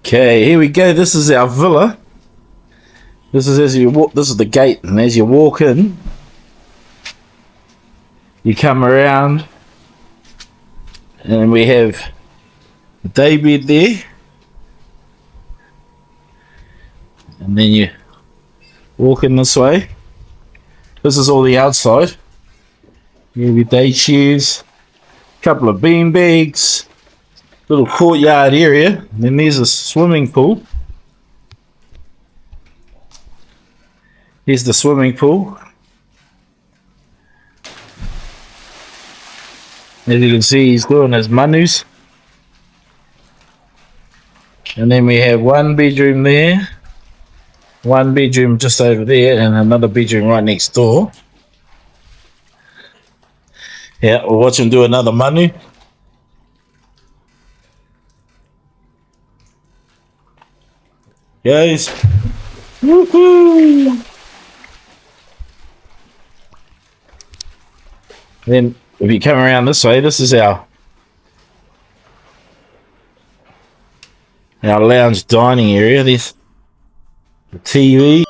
Okay, here we go. This is our villa. This is as you walk. This is the gate, and as you walk in, you come around, and we have the day bed there, and then you walk in this way. This is all the outside. You have your day chairs, a couple of bean bags, little courtyard area. And then there's a swimming pool. Here's the swimming pool. As you can see, he's doing his manus. And then we have one bedroom there, one bedroom just over there, and another bedroom right next door. Yeah, we'll watch him do another manu. Guys. Woohoo! Then if you come around this way, this is our lounge dining area. There's the TV.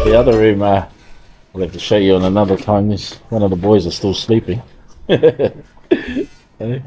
The other room, I'll have to show you on another time. This one of the boys are still sleeping. Eh?